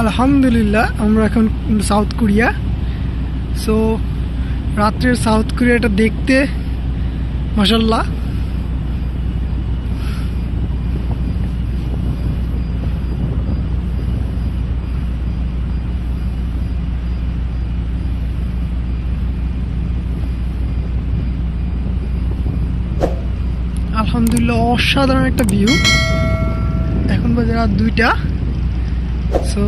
আলহামদুলিল্লাহ আমরা এখন সাউথ কোরিয়া। সো রাত্রের সাউথ কোরিয়াটা দেখতে মাশাআল্লাহ আলহামদুলিল্লাহ অসাধারণ একটা ভিউ। এখন বাজে রাত 2টা। সো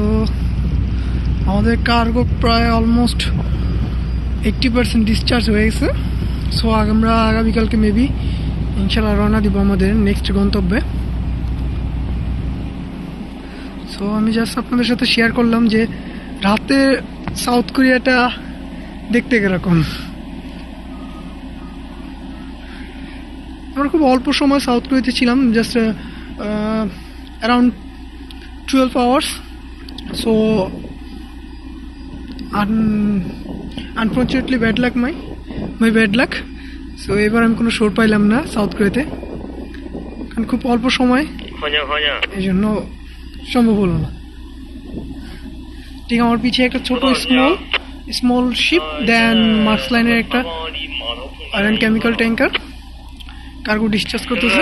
আমাদের কার্গো প্রায় অলমোস্ট 80% ডিসচার্জ হয়ে গেছে। সো আমরা আগামীকালকে মেবি ইনশাল্লাহ রওনা দিব আমাদের নেক্সট গন্তব্যে। সো আমি জাস্ট আপনাদের সাথে শেয়ার করলাম যে রাতে সাউথ কোরিয়াটা দেখতে কীরকম। আমরা খুব অল্প সময় সাউথ কোরিয়াতে ছিলাম, just around 12 hours. So unfortunately bad luck my bad luck. So এবার আমি কোনো শোর পাইলাম না সাউথ কোরিয়াতে, কারণ খুব অল্প সময়, এই জন্য সম্ভব হলো না। ঠিক আমার পিছিয়ে একটা ছোট স্মল শিপ, দেন মার্কস লাইনের একটা iron chemical tanker cargo discharge করতেছে।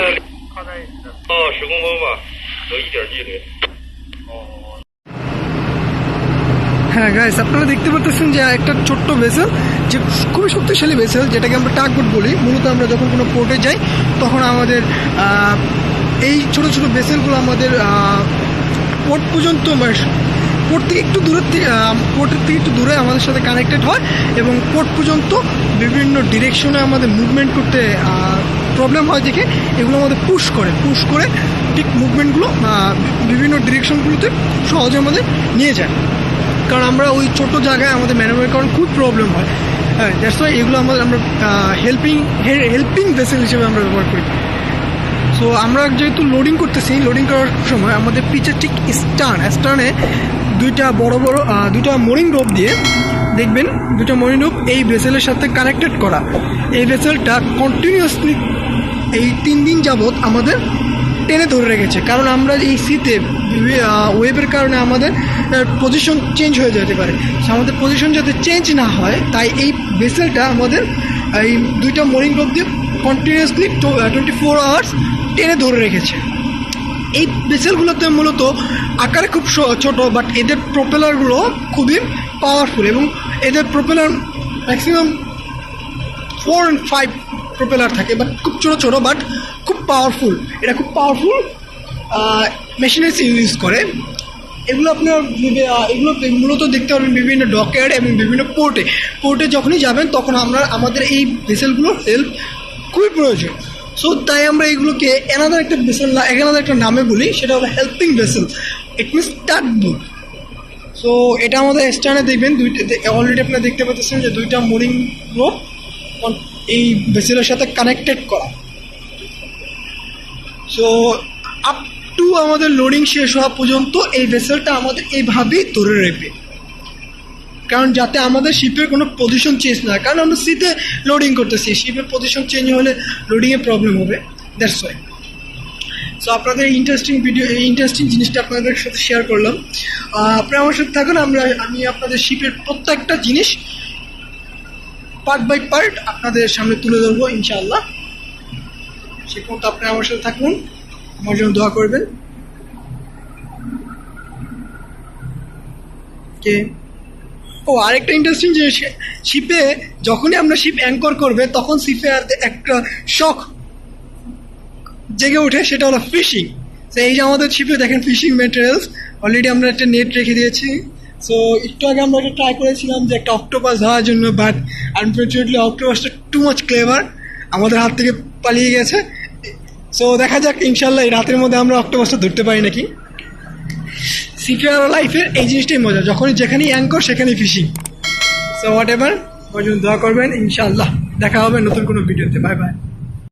হ্যাঁ গাইস, আপনারা দেখতে পাচ্ছেন যে একটা ছোট্ট ভেসেল, যে খুবই শক্তিশালী ভেসেল, যেটাকে আমরা টাগবোট বলি। মূলত আমরা যখন কোনো পোর্টে যাই তখন আমাদের এই ছোট ছোট ভেসেলগুলো আমাদের পোর্ট পর্যন্ত, পোর্টের থেকে একটু দূরে আমাদের সাথে কানেক্টেড হয় এবং পোর্ট পর্যন্ত বিভিন্ন ডিরেকশনে আমাদের মুভমেন্ট করতে প্রবলেম হয় দেখে এগুলো আমাদের পুশ করে ঠিক মুভমেন্টগুলো বিভিন্ন ডিরেকশনগুলোতে সহজে আমাদের নিয়ে যায়। কারণ আমরা ওই ছোটো জায়গায় আমাদের ম্যানেভার করার খুব প্রবলেম হয়। হ্যাঁ, দ্যাটস ওয়াই এগুলো আমরা হেল্পিং ভেসেল হিসেবে আমরা ব্যবহার করি। সো আমরা যেহেতু লোডিং করতেছি, লোডিং করার সময় আমাদের পিচের ঠিক স্টার্নে দুইটা মোরিং রোপ দিয়ে দেখবেন, দুটো মোরিং রোপ এই ভেসেলের সাথে কানেক্টেড করা। এই ভেসেলটা কন্টিনিউয়াসলি এই 3 দিন যাবৎ আমাদের টেনে ধরে রেখেছে। কারণ আমরা এই শীতে ওয়েভের কারণে আমাদের পজিশন চেঞ্জ হয়ে যেতে পারে। আমাদের পজিশন যাতে চেঞ্জ না হয়, তাই এই ভেসেলটা আমাদের এই দুইটা মোরিং রোপ দিয়ে কন্টিনিউয়াসলি 24 আওয়ার্স টেনে ধরে রেখেছে। এই ভেসেলগুলোতে মূলত আকারে খুব ছোট, বাট এদের প্রপেলারগুলো খুবই পাওয়ারফুল এবং এদের প্রপেলার ম্যাক্সিমাম 4 and 5 প্রপেলার থাকে, বাট খুব ছোট বাট খুব পাওয়ারফুল। এটা খুব পাওয়ারফুল মেশিনারিজ ইউজ করে। এগুলো মূলত দেখতে পারবেন বিভিন্ন ডকইয়ার্ড এবং বিভিন্ন পোর্টে যখনই যাবেন তখন আমাদের এই ভেসেলগুলোর হেল্প খুবই প্রয়োজন। সো তাই আমরা এইগুলোকে এনাদার একটা নামে বলি, সেটা হলো helping vessel. It means tugboat. So এটা আমাদের স্টার্নে দেখবেন অলরেডি আপনারা দেখতে পাচ্ছেন যে দুইটা মোরিং রোপ এই ভেসেলের সাথে কানেক্টেড করা। সো আপ টু আমাদের লোডিং শেষ হওয়া পর্যন্ত এই ভেসেলটা আমাদের এইভাবেই ধরে রাখবে, কারণ যাতে আমাদের শিপের কোনো পজিশন চেঞ্জ না হয়। কারণ আমরা সিতে লোডিং করতেছি, শিপের পজিশন চেঞ্জ হলে লোডিংয়ে প্রবলেম হবে। That's why. সো আপনাদের ইন্টারেস্টিং জিনিসটা আপনাদের সাথে শেয়ার করলাম। আপনারা আমার সাথে থাকুন, আমি আপনাদের শিপের প্রত্যেকটা জিনিস পার্ট বাই পার্ট আপনাদের সামনে তুলে ধরবো ইনশাআল্লাহ। সে পর্যন্ত আপনারা আমার সাথে থাকুন, আমার জন্য দোয়া করবেন। আরেকটা ইন্টারেস্টিং জিনিস, শিপে যখনই আমরা শিপ অ্যাঙ্কর করবে তখন শিপে একটা শখ জেগে ওঠে, সেটা হলো ফিশিং। তো এই যে আমাদের শিপে দেখেন ফিশিং ম্যাটেরিয়ালস অলরেডি আমরা একটা নেট রেখে দিয়েছি। সো একটু আগে আমরা একটা ট্রাই করেছিলাম যে একটা অক্টোপাস ধরার জন্য, বাট আনফর্চুনেটলি অক্টোপাসটা টু মাচ ক্লেভার, আমাদের হাত থেকে পালিয়ে গেছে। সো দেখা যাক ইনশাল্লাহ এই রাতের মধ্যে আমরা অক্টোপাসটা ধরতে পারি নাকি। সিফেয়ার লাইফের এই জিনিসটাই মজা, যেখানেই অ্যাঙ্কর সেখানেই ফিশিং। সো হোয়াট এভার, আমার জন্য দোয়া করবেন ইনশাআল্লাহ। দেখা হবে নতুন কোনো ভিডিওতে। Bye bye.